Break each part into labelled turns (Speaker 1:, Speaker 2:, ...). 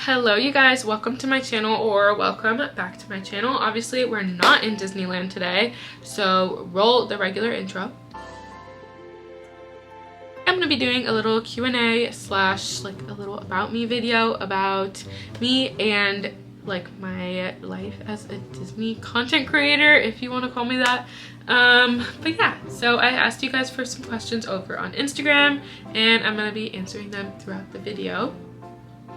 Speaker 1: Hello you guys, welcome to my channel, or welcome back to my channel. Obviously we're not in Disneyland today, so roll the regular intro. I'm gonna be doing a little Q&A slash like a little about me video about me and like my life as a Disney content creator, if you want to call me that. But yeah, so I asked you guys for some questions over on Instagram and I'm gonna be answering them throughout the video.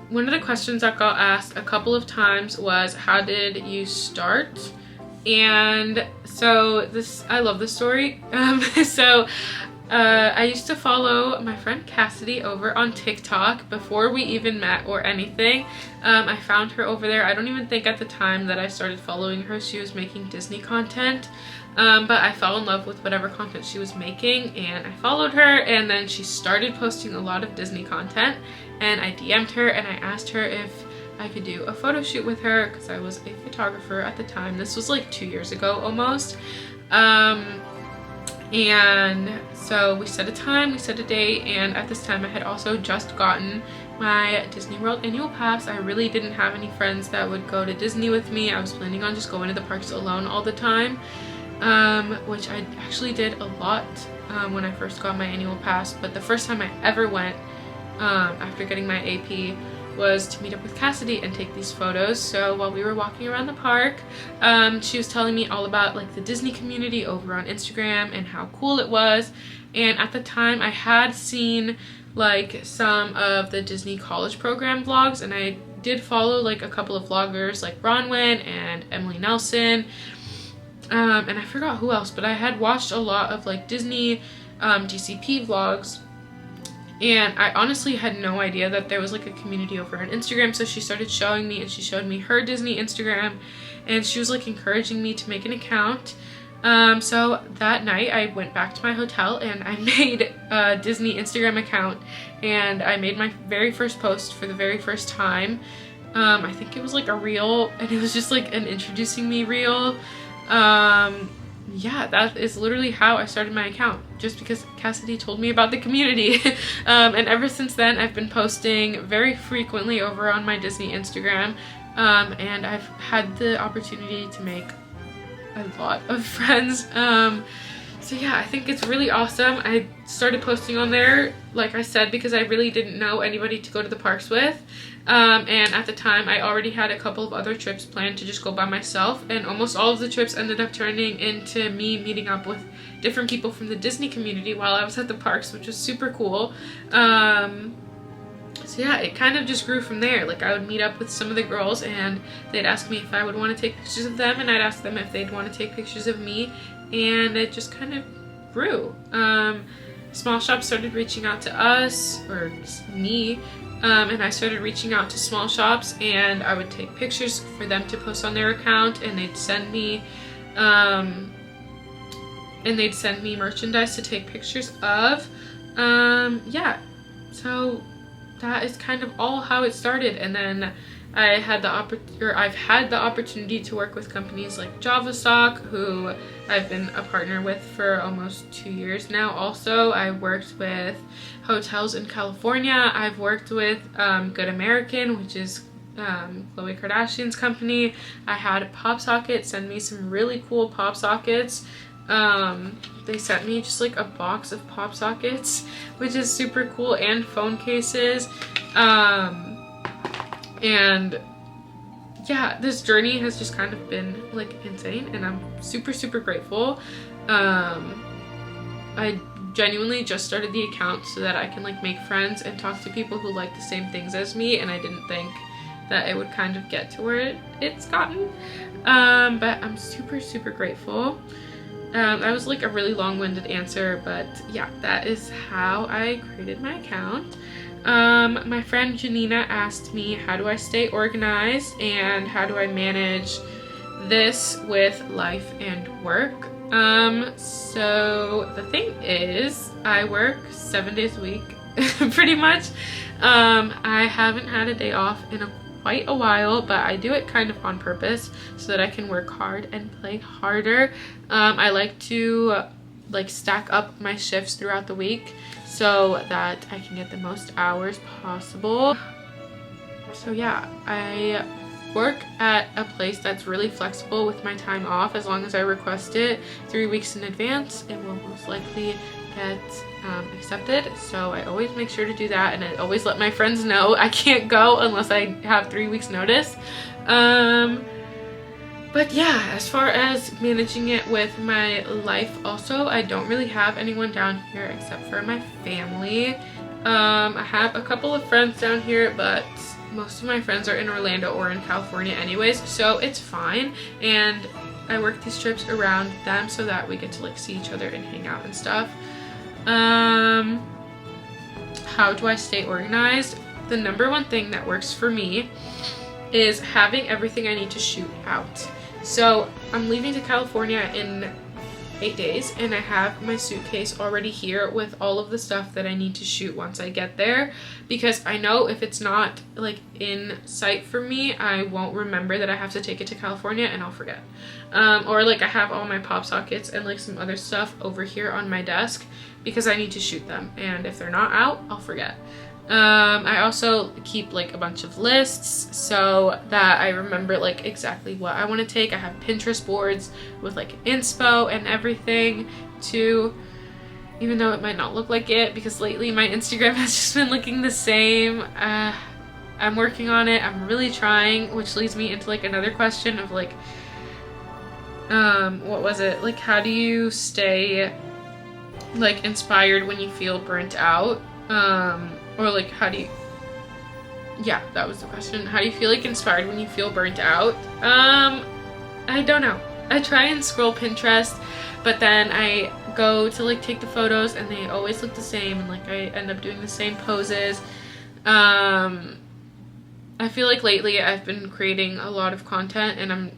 Speaker 1: One of the questions that got asked a couple of times was, how did you start? And so I love this story. I used to follow my friend Cassidy over on TikTok before we even met or anything. I found her over there. I don't even think at the time that I started following her she was making Disney content. But I fell in love with whatever content she was making and I followed her, and then she started posting a lot of Disney content and I DM'd her and I asked her if I could do a photo shoot with her because I was a photographer at the time. This was like 2 years ago almost. And so we set a time, we set a date, and at this time I had also just gotten my Disney World annual pass. I really didn't have any friends that would go to Disney with me. I was planning on just going to the parks alone all the time, which I actually did a lot when I first got my annual pass. But the first time I ever went after getting my AP was to meet up with Cassidy and take these photos. So while we were walking around the park, she was telling me all about like the Disney community over on Instagram and how cool it was. And at the time I had seen like some of the Disney college program vlogs, and I did follow like a couple of vloggers like Bronwyn and Emily Nelson, and I forgot who else, but I had watched a lot of like Disney DCP vlogs. And I honestly had no idea that there was like a community over on Instagram. So she started showing me, and she showed me her Disney Instagram, and she was like encouraging me to make an account. So that night I went back to my hotel and I made a Disney Instagram account, and I made my very first post for the very first time. I think it was like a reel, and it was just like an introducing me reel. Yeah, that is literally how I started my account, just because Cassidy told me about the community. And ever since then I've been posting very frequently over on my Disney Instagram, and I've had the opportunity to make a lot of friends. So yeah, I think it's really awesome. I started posting on there, like I said, because I really didn't know anybody to go to the parks with. And at the time I already had a couple of other trips planned to just go by myself, and almost all of the trips ended up turning into me meeting up with different people from the Disney community while I was at the parks, which was super cool. So yeah, it kind of just grew from there. Like I would meet up with some of the girls and they'd ask me if I would want to take pictures of them, and I'd ask them if they'd want to take pictures of me, and it just kind of grew. Small shops started reaching out to us, or me, and I started reaching out to small shops, and I would take pictures for them to post on their account, and they'd send me merchandise to take pictures of. Yeah, so that is kind of all how it started. And then I've had the opportunity to work with companies like JavaStock, who I've been a partner with for almost 2 years now. Also, I worked with hotels in California. I've worked with Good American, which is Khloe Kardashian's company. I had PopSocket send me some really cool pop sockets. They sent me just like a box of pop sockets, which is super cool, and phone cases. And yeah, this journey has just kind of been like insane, and I'm super grateful. I genuinely just started the account so that I can like make friends and talk to people who like the same things as me, and I didn't think that it would kind of get to where it's gotten. But I'm super grateful. That was like a really long-winded answer, but yeah, that is how I created my account. My friend Janina asked me, how do I stay organized and how do I manage this with life and work? So the thing is, I work 7 days a week, pretty much. I haven't had a day off in quite a while, but I do it kind of on purpose so that I can work hard and play harder. I like to like stack up my shifts throughout the week so that I can get the most hours possible. So yeah, I work at a place that's really flexible with my time off. As long as I request it 3 weeks in advance, it will most likely get accepted. So I always make sure to do that, and I always let my friends know I can't go unless I have 3 weeks notice. But yeah, as far as managing it with my life also, I don't really have anyone down here except for my family. I have a couple of friends down here, but most of my friends are in Orlando or in California anyways, so it's fine. And I work these trips around them so that we get to like see each other and hang out and stuff. How do I stay organized? The number one thing that works for me is having everything I need to shoot out. So I'm leaving to California in 8 days, and I have my suitcase already here with all of the stuff that I need to shoot once I get there, because I know if it's not like in sight for me, I won't remember that I have to take it to California and I'll forget. Or like I have all my pop sockets and like some other stuff over here on my desk because I need to shoot them, and if they're not out, I'll forget. I also keep like a bunch of lists so that I remember like exactly what I want to take. I have Pinterest boards with like inspo and everything too, even though it might not look like it because lately my Instagram has just been looking the same. I'm working on it. I'm really trying, which leads me into like another question of like, what was it? Like, how do you stay like inspired when you feel burnt out? Or like, how do you, yeah, that was the question. How do you feel like inspired when you feel burnt out? I don't know. I try and scroll Pinterest, but then I go to like take the photos and they always look the same, and like I end up doing the same poses. I feel like lately I've been creating a lot of content and I'm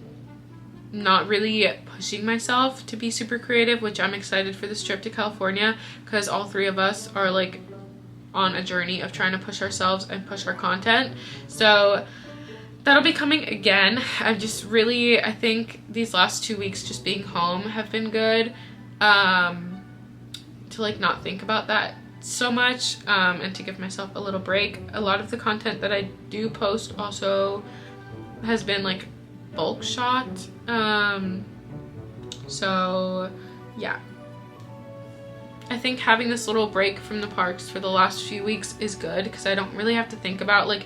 Speaker 1: not really pushing myself to be super creative, which I'm excited for this trip to California because all three of us are like on a journey of trying to push ourselves and push our content. So that'll be coming again. I've just really, I think these last 2 weeks just being home have been good to like not think about that so much, and to give myself a little break. A lot of the content that I do post also has been like bulk shot, so yeah. I think having this little break from the parks for the last few weeks is good because I don't really have to think about like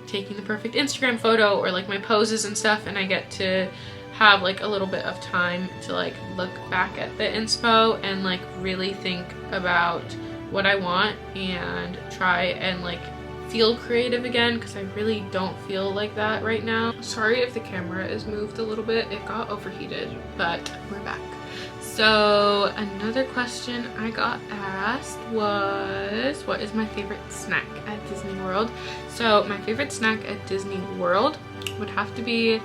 Speaker 1: taking the perfect Instagram photo or like my poses and stuff, and I get to have like a little bit of time to like look back at the inspo and like really think about what I want and try and like feel creative again, because I really don't feel like that right now. Sorry if the camera is moved a little bit, it got overheated, but we're back. So another question I got asked was, what is my favorite snack at Disney World? So my favorite snack at Disney World would have to be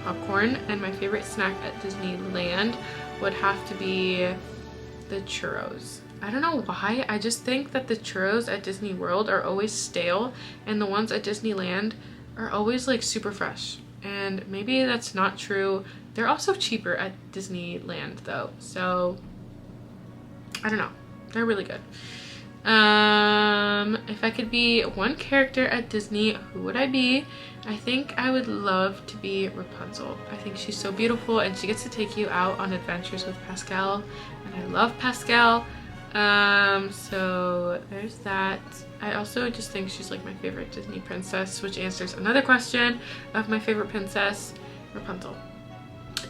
Speaker 1: popcorn, and my favorite snack at Disneyland would have to be the churros. I don't know why, I just think that the churros at Disney World are always stale and the ones at Disneyland are always like super fresh. And maybe that's not true. They're also cheaper at Disneyland though, so I don't know. They're really good. If I could be one character at Disney, who would I be? I think I would love to be Rapunzel. I think she's so beautiful and she gets to take you out on adventures with Pascal, and I love Pascal. So there's that. I also just think she's like my favorite Disney princess, which answers another question of my favorite princess, Rapunzel.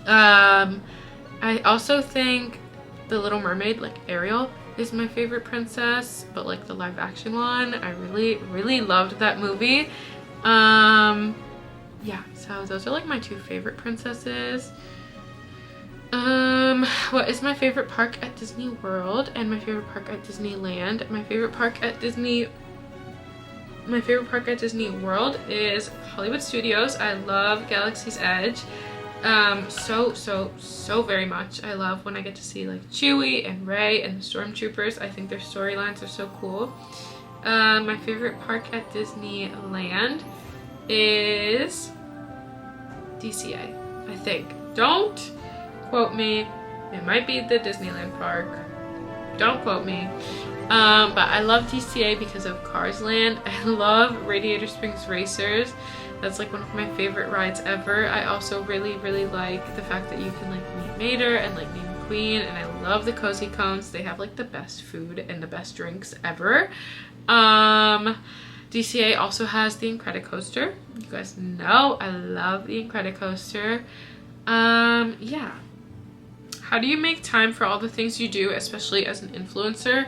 Speaker 1: I also think The Little Mermaid, like Ariel, is my favorite princess, but like the live action one, I really loved that movie. Yeah, so those are like my two favorite princesses. What is my favorite park at Disney World and my favorite park at Disneyland? My favorite park at Disney World is Hollywood Studios. I love Galaxy's Edge so very much. I love when I get to see like Chewie and Rey and the Stormtroopers. I think their storylines are so cool. My favorite park at Disneyland is DCA, I think. Don't quote me. It might be the Disneyland park. don't quote me. But I love DCA because of Cars Land. I love Radiator Springs Racers. That's like one of my favorite rides ever. I also really like the fact that you can like meet Mater and like meet Queen, and I love the Cozy Cones. They have like the best food and the best drinks ever. DCA also has the Incredicoaster. You guys know I love the Incredicoaster. Yeah. How do you make time for all the things you do, especially as an influencer?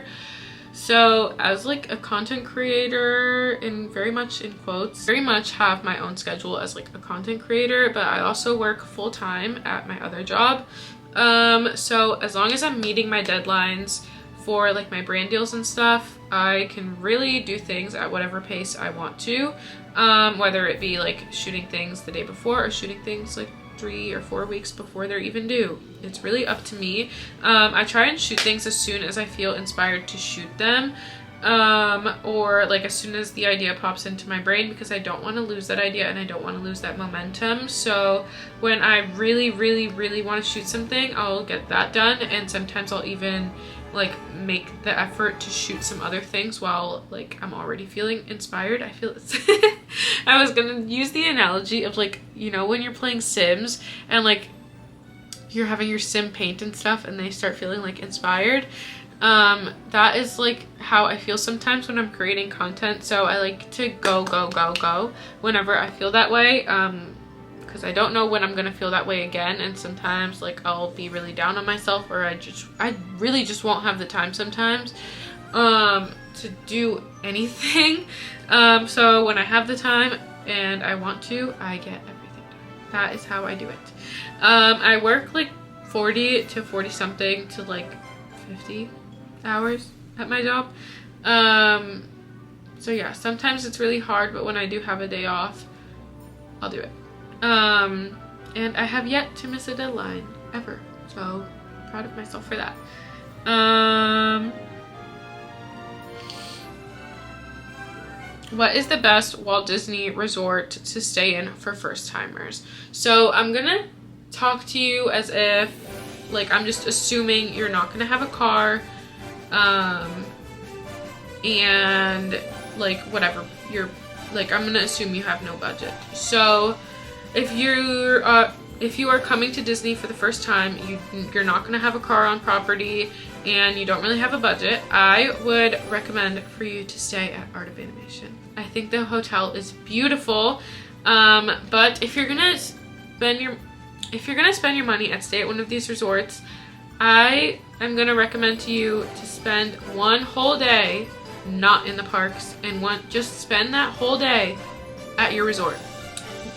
Speaker 1: So as like a content creator, and very much in quotes, very much have my own schedule as like a content creator, but I also work full-time at my other job. So as long as I'm meeting my deadlines for like my brand deals and stuff, I can really do things at whatever pace I want to, whether it be like shooting things the day before or shooting things like 3 or 4 weeks before they're even due. It's really up to me. I try and shoot things as soon as I feel inspired to shoot them, or like as soon as the idea pops into my brain, because I don't want to lose that idea and I don't want to lose that momentum. So when I really want to shoot something, I'll get that done, and sometimes I'll even like make the effort to shoot some other things while like I'm already feeling inspired. I feel I was gonna use the analogy of like, you know, when you're playing Sims and like you're having your sim paint and stuff and they start feeling like inspired. That is like how I feel sometimes when I'm creating content. So I like to go whenever I feel that way, because I don't know when I'm gonna feel that way again, and sometimes like I'll be really down on myself, or I really just won't have the time sometimes to do anything. So when I have the time and I want to, I get everything done. That is how I do it. I work like 40 to 40 something to like 50 hours at my job. So yeah, sometimes it's really hard, but when I do have a day off, I'll do it. And I have yet to miss a deadline ever, so I'm proud of myself for that. What is the best Walt Disney resort to stay in for first timers? So I'm gonna talk to you as if like I'm just assuming you're not gonna have a car, and like whatever, you're like, I'm gonna assume you have no budget. So if you are coming to Disney for the first time, you're not gonna have a car on property, and you don't really have a budget, I would recommend for you to stay at Art of Animation. I think the hotel is beautiful, but if you're gonna spend your money and stay at one of these resorts, I am gonna recommend to you to spend one whole day not in the parks, and just spend that whole day at your resort.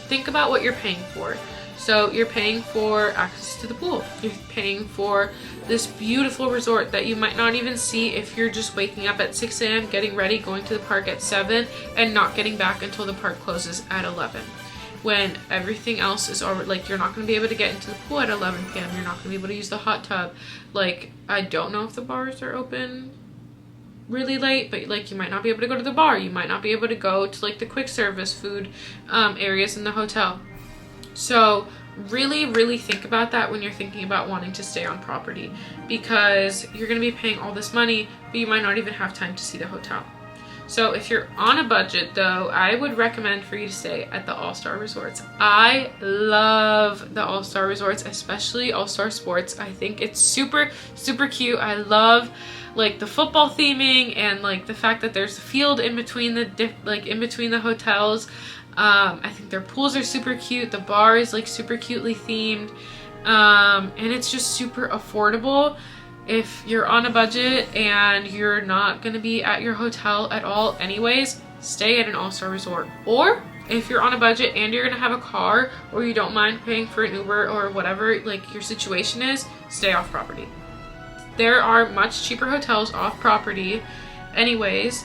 Speaker 1: Think about what you're paying for. So you're paying for access to the pool. You're paying for this beautiful resort that you might not even see if you're just waking up at 6 a.m., getting ready, going to the park at 7, and not getting back until the park closes at 11. When everything else is already, like, you're not going to be able to get into the pool at 11 p.m. You're not going to be able to use the hot tub. Like, I don't know if the bars are open really late, but like you might not be able to go to the bar. You might not be able to go to like the quick service food areas in the hotel. So really think about that when you're thinking about wanting to stay on property, because you're going to be paying all this money, but you might not even have time to see the hotel. So if you're on a budget though, I would recommend for you to stay at the All-Star Resorts. I love the All-Star Resorts, especially All-Star Sports. I think it's super cute. I love like the football theming, and like the fact that there's a field in between the hotels. I think their pools are super cute. The bar is like super cutely themed, and it's just super affordable. If you're on a budget and you're not gonna be at your hotel at all anyways, stay at an All-Star Resort. Or if you're on a budget and you're gonna have a car, or you don't mind paying for an Uber or whatever like your situation is, stay off property. There are much cheaper hotels off property anyways.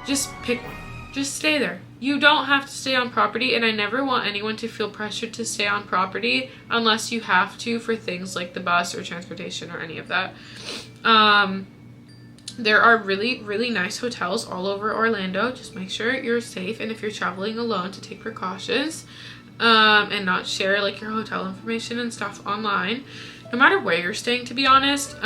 Speaker 1: Just pick one. Just stay there. You don't have to stay on property, and I never want anyone to feel pressured to stay on property unless you have to for things like the bus or transportation or any of that. There are really nice hotels all over Orlando. Just make sure you're safe, and if you're traveling alone, to take precautions and not share like your hotel information and stuff online, no matter where you're staying, to be honest.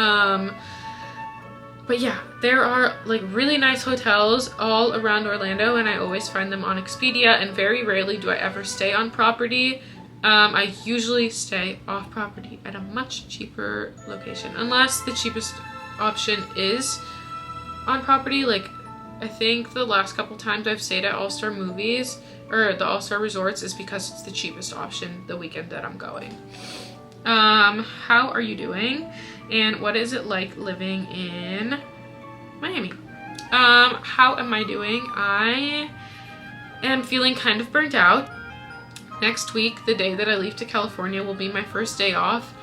Speaker 1: But yeah, there are like really nice hotels all around Orlando, and I always find them on Expedia, and very rarely do I ever stay on property. I usually stay off property at a much cheaper location, unless the cheapest option is on property. Like, I think the last couple times I've stayed at All-Star Movies or the All-Star Resorts is because it's the cheapest option the weekend that I'm going. How are you doing? And what is it like living in Miami? How am I doing? I am feeling kind of burnt out. Next week, the day that I leave to California, will be my first day off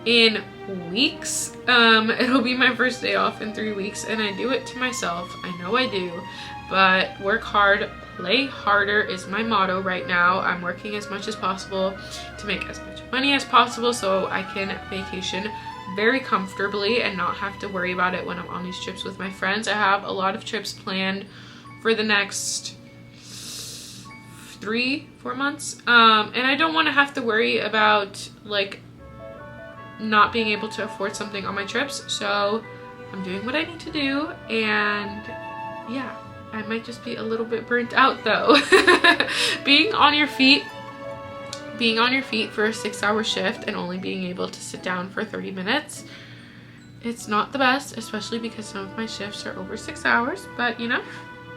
Speaker 1: in weeks. It'll be my first day off in 3 weeks, and I do it to myself. I know I do, but work hard, play harder is my motto right now. I'm working as much as possible to make as much money as possible so I can vacation very comfortably and not have to worry about it when I'm on these trips with my friends. I have a lot of trips planned for the next 3-4 months, and I don't want to have to worry about like not being able to afford something on my trips, so I'm doing what I need to do. And yeah, I might just be a little bit burnt out though. being on your feet for a 6-hour shift and only being able to sit down for 30 minutes, it's not the best, especially because some of my shifts are over 6 hours, but you know,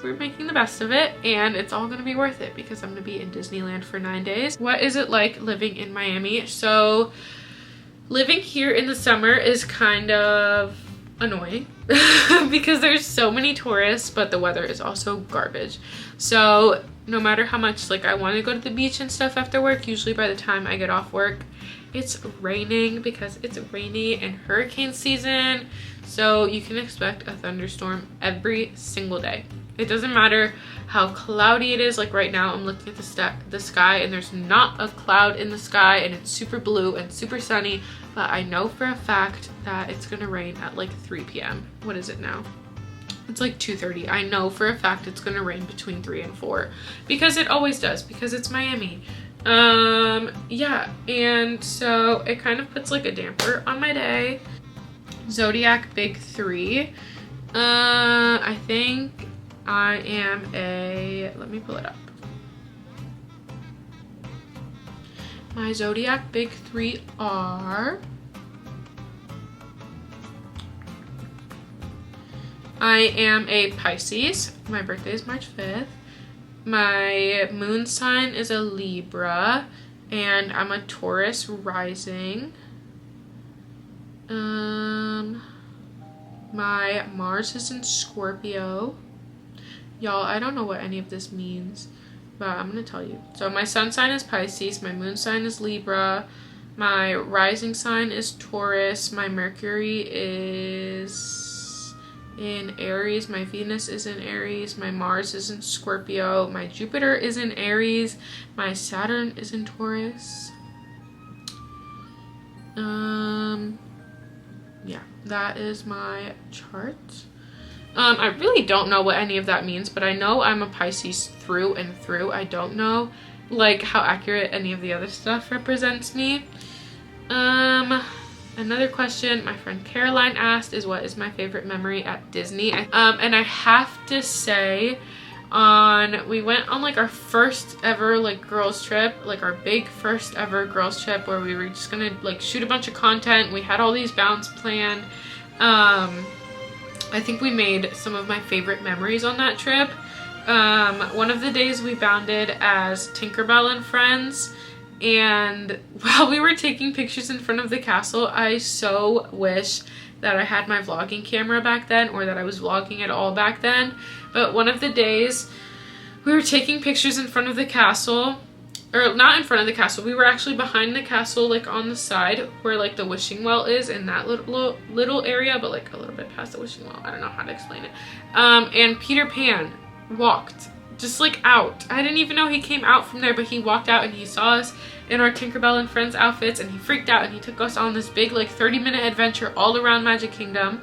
Speaker 1: we're making the best of it, and it's all gonna be worth it because I'm gonna be in Disneyland for 9 days. What is it like living in Miami? So living here in the summer is kind of annoying because there's so many tourists, but the weather is also garbage. So no matter how much like I want to go to the beach and stuff after work, usually by the time I get off work, it's raining because it's rainy and hurricane season. So you can expect a thunderstorm every single day. It doesn't matter how cloudy it is. Like right now I'm looking at the sky and there's not a cloud in the sky, and it's super blue and super sunny, but I know for a fact that it's gonna rain at like 3 p.m. What is it now? It's like 2:30. I know for a fact it's gonna rain between 3 and 4 because it always does, because it's Miami. Yeah, and so it kind of puts like a damper on my day. Zodiac Big 3. I think I am a, let me pull it up. My Zodiac Big 3 are, I am a Pisces. My birthday is March 5th. My moon sign is a Libra, and I'm a Taurus rising. My Mars is in Scorpio. Y'all, I don't know what any of this means, but I'm gonna tell you. So my sun sign is Pisces, my moon sign is Libra, my rising sign is Taurus, my Mercury is in Aries, my Venus is in Aries, my Mars is in Scorpio, my Jupiter is in Aries, my Saturn is in Taurus. Yeah, that is my chart. I really don't know what any of that means, but I know I'm a Pisces through and through. I don't know like how accurate any of the other stuff represents me. Another question my friend Caroline asked is, what is my favorite memory at Disney? And I have to say, we went on like our first ever like girls trip, like our big first ever girls trip, where we were just gonna like shoot a bunch of content. We had all these bounds planned. I think we made some of my favorite memories on that trip. One of the days we bounded as Tinkerbell and friends, and while we were taking pictures in front of the castle, I so wish that I had my vlogging camera back then, or that I was vlogging at all back then. But one of the days we were taking pictures in front of the castle, or not in front of the castle, we were actually behind the castle, like on the side where like the wishing well is, in that little area, but like a little bit past the wishing well. I don't know how to explain it. And Peter Pan walked just like out. I didn't even know he came out from there, but he walked out and he saw us in our Tinkerbell and Friends outfits, and he freaked out and he took us on this big like 30-minute adventure all around Magic Kingdom.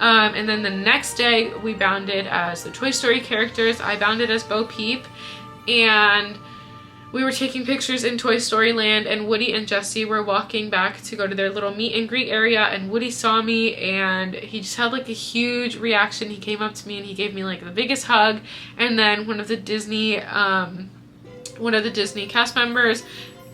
Speaker 1: And then the next day we bounded as the Toy Story characters. I bounded as Bo Peep, and we were taking pictures in Toy Story Land, and Woody and Jessie were walking back to go to their little meet and greet area, and Woody saw me and he just had like a huge reaction. He came up to me and he gave me like the biggest hug. And then one of the Disney cast members,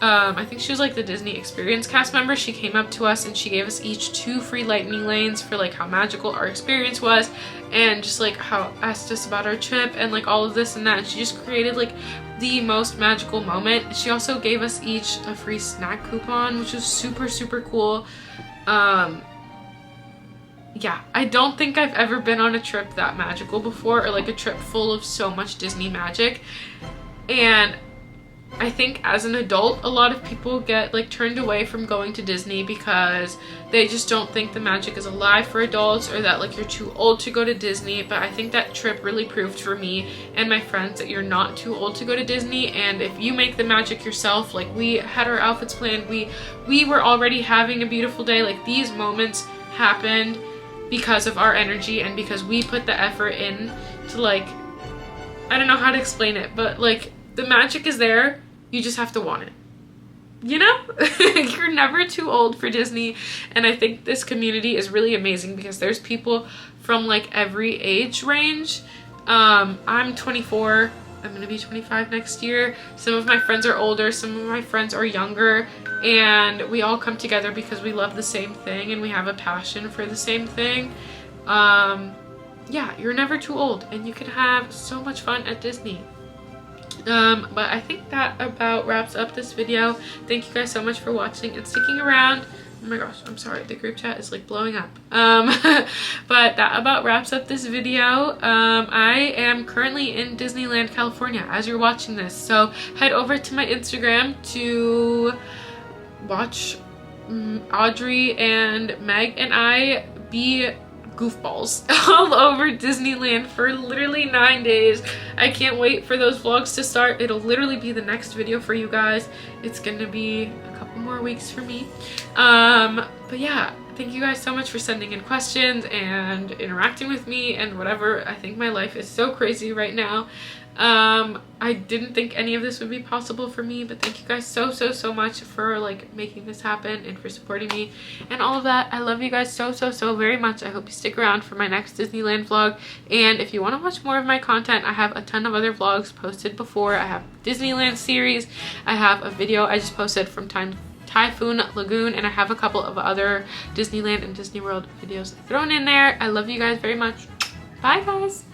Speaker 1: I think she was like the Disney Experience cast member, she came up to us and she gave us each 2 free lightning lanes for like how magical our experience was, and just like how asked us about our trip and like all of this and that. And she just created like the most magical moment. She also gave us each a free snack coupon, which was super, super cool. Yeah, I don't think I've ever been on a trip that magical before, or like a trip full of so much Disney magic. And I think as an adult, a lot of people get like turned away from going to Disney because they just don't think the magic is alive for adults, or that like you're too old to go to Disney. But I think that trip really proved for me and my friends that you're not too old to go to Disney. And if you make the magic yourself, like we had our outfits planned, we were already having a beautiful day. Like these moments happened because of our energy and because we put the effort in to, like, I don't know how to explain it, but like the magic is there, you just have to want it, you know? You're never too old for Disney. And I think this community is really amazing because there's people from like every age range. I'm 24, I'm gonna be 25 next year. Some of my friends are older, some of my friends are younger, and we all come together because we love the same thing and we have a passion for the same thing. Yeah, you're never too old and you can have so much fun at Disney. But I think that about wraps up this video. Thank you guys so much for watching and sticking around. Oh my gosh, I'm sorry, the group chat is like blowing up. But that about wraps up this video. I am currently in Disneyland, California as you're watching this, so head over to my Instagram to watch Audrey and Meg and I be goofballs all over Disneyland for literally 9 days. I can't wait for those vlogs to start. It'll literally be the next video for you guys. It's gonna be a couple more weeks for me. But yeah, thank you guys so much for sending in questions and interacting with me and whatever. I think my life is so crazy right now. I didn't think any of this would be possible for me, but thank you guys so much for like making this happen and for supporting me and all of that. I love you guys so very much. I hope you stick around for my next Disneyland vlog, and if you want to watch more of my content, I have a ton of other vlogs posted before. I have Disneyland series, I have a video I just posted from Typhoon Lagoon, and I have a couple of other Disneyland and Disney World videos thrown in there. I love you guys very much. Bye guys.